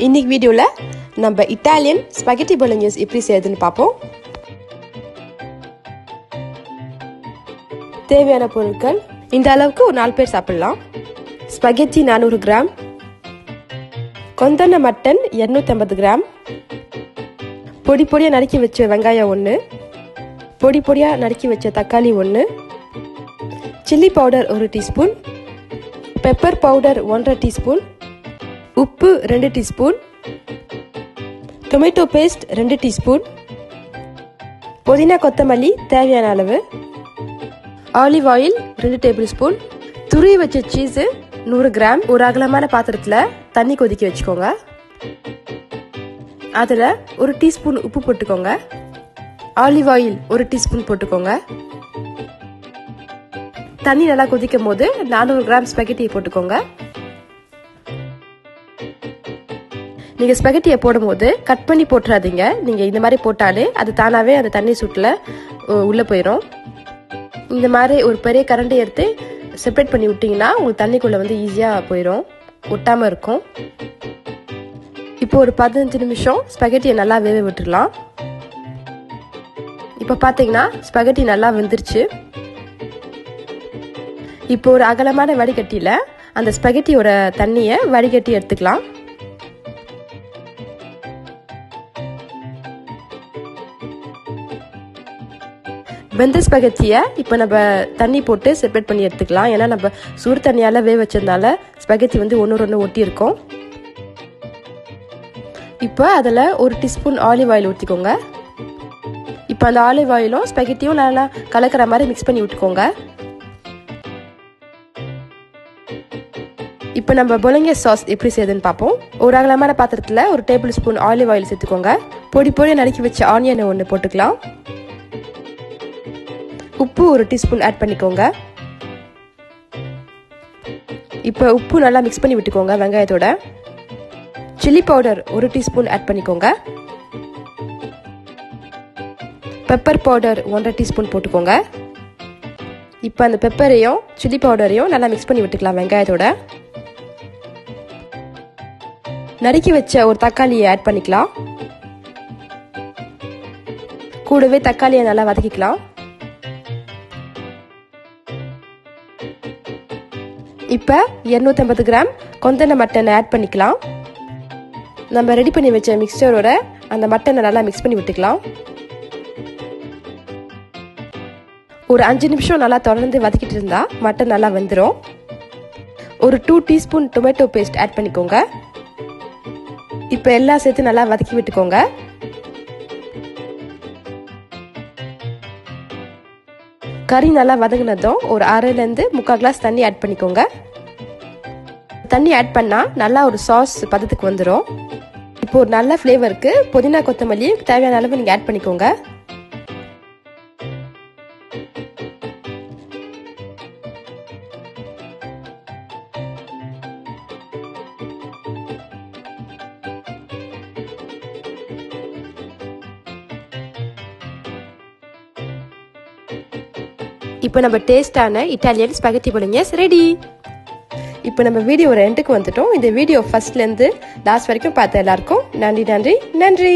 இன்னைக்கு வீடியோவில் நம்ம இட்டாலியன் ஸ்பெகட்டி பொலோஞ்சேஸ் எப்படி செய்யுதுன்னு பார்ப்போம். தேவையான பொருட்கள் இந்த அளவுக்கு ஒரு 4 பேர் சாப்பிடலாம். ஸ்பெகட்டி 400 கிராம், கொந்தன மட்டன் 250 கிராம், பொடி பொடியாக நறுக்கி வச்ச வெங்காயம் 1, பொடி பொடியாக நறுக்கி வச்ச தக்காளி 1, chilli powder 1 teaspoon, pepper powder 1.5 teaspoon, உப்பு 2 டீஸ்பூன், டொமேட்டோ பேஸ்ட் 2 டீஸ்பூன், புதினா கொத்தமல்லி தேவையான அளவு, ஆலிவ் ஆயில் 2 டேபிள் ஸ்பூன், துருவி வச்ச சீஸு 100 கிராம். ஒரு அகலமான பாத்திரத்தில் தண்ணி கொதிக்க வச்சுக்கோங்க. அதில் 1 டீஸ்பூன் உப்பு போட்டுக்கோங்க. ஆலிவ் ஆயில் 1 டீஸ்பூன் போட்டுக்கோங்க. தண்ணி நல்லா கொதிக்கும் போது 400 கிராம் ஸ்பெகட்டியை போட்டுக்கோங்க. நீங்கள் ஸ்பெகட்டியை போடும்போது கட் பண்ணி போட்டுறாதீங்க. நீங்கள் இந்த மாதிரி போட்டாலே அது தானாகவே அந்த தண்ணி சூட்டில் உள்ளே போயிடும். இந்த மாதிரி ஒரு பெரிய கரண்டி எடுத்து செப்பரேட் பண்ணி விட்டிங்கன்னா உங்களுக்கு தண்ணிக்குள்ளே வந்து ஈஸியாக போயிடும், ஒட்டாமல் இருக்கும். இப்போ ஒரு 15 நிமிஷம் ஸ்பெகட்டியை நல்லா வேக விட்டுடலாம். இப்போ பார்த்தீங்கன்னா ஸ்பெகட்டி நல்லா வெந்துருச்சு. இப்போ ஒரு அகலமான வடிகட்டியில் அந்த ஸ்பெகட்டியோட தண்ணியை வடிகட்டி எடுத்துக்கலாம். வெந்த ஸ்பெகட்டியை இப்போ நம்ம தண்ணி போட்டு செப்பரேட் பண்ணி எடுத்துக்கலாம். ஏன்னா நம்ம சுடு தண்ணியால் வேக வச்சதுனால ஸ்பெகட்டி வந்து ஒன்று ஒட்டி இருக்கும். இப்போ அதில் 1 டீஸ்பூன் ஆலிவ் ஆயில் ஊற்றிக்கோங்க. இப்போ அந்த ஆலிவ் ஆயிலும் ஸ்பெகட்டியும் நல்லா கலக்கிற மாதிரி மிக்ஸ் பண்ணி விட்டுக்கோங்க. இப்போ நம்ம பொலோஞ்சேஸ் சாஸ் எப்படி செய்யுதுன்னு பார்ப்போம். ஒரு அகலமான பாத்திரத்தில் 1 டேபிள் ஸ்பூன் ஆலிவ் ஆயில் சேர்த்துக்கோங்க. பொடி பொடி நறுக்கி வச்ச ஆனியனை 1 போட்டுக்கலாம். உப்பு 1 டீஸ்பூன் ஆட் பண்ணிக்கோங்க. இப்போ உப்பு நல்லா மிக்ஸ் பண்ணி விட்டுக்கோங்க வெங்காயத்தோட. சில்லி பவுடர் 1 டீஸ்பூன் ஆட் பண்ணிக்கோங்க. பெப்பர் பவுடர் 1.5 டீஸ்பூன் போட்டுக்கோங்க. இப்போ அந்த பெப்பரையும் சில்லி பவுடரையும் நல்லா மிக்ஸ் பண்ணி விட்டுக்கலாம் வெங்காயத்தோட. நறுக்கி வச்ச ஒரு தக்காளியை ஆட் பண்ணிக்கலாம். கூடவே தக்காளியை நல்லா வதக்கிக்கலாம். இப்போ 250 கிராம் கொந்தன மட்டனை ஆட் பண்ணிக்கலாம். நம்ம ரெடி பண்ணி வச்ச மிக்சரோட அந்த மட்டனை நல்லா மிக்ஸ் பண்ணி விட்டுக்கலாம். ஒரு 5 நிமிஷம் நல்லா தொடர்ந்து வதக்கிட்டு இருந்தா மட்டன் நல்லா வெந்துடும். ஒரு 2 டீஸ்பூன் டொமேட்டோ பேஸ்ட் ஆட் பண்ணிக்கோங்க. இப்போ எல்லாம் சேர்த்து நல்லா வதக்கி விட்டுக்கோங்க. கறி நல்லா வதங்கினதும் ஒரு 1/2-3/4 கிளாஸ் தண்ணி ஆட் பண்ணிக்கோங்க. தண்ணி ஆட் பண்ணால் நல்லா ஒரு சாஸ் பதத்துக்கு வந்துடும். இப்போ ஒரு நல்ல ஃப்ளேவருக்கு புதினா கொத்தமல்லி தேவையான அளவு நீங்கள் ஆட் பண்ணிக்கோங்க. இப்போ நம்ம டேஸ்டான இட்டாலியன் ஸ்பெகட்டி பொலோஞ்சேஸ் ரெடி. இப்போ நம்ம வீடியோவோட எண்டுக்கு வந்துட்டோம். இந்த வீடியோ ஃபர்ஸ்ட்லேருந்து லாஸ்ட் வரைக்கும் பார்த்த எல்லாருக்கும் நன்றி.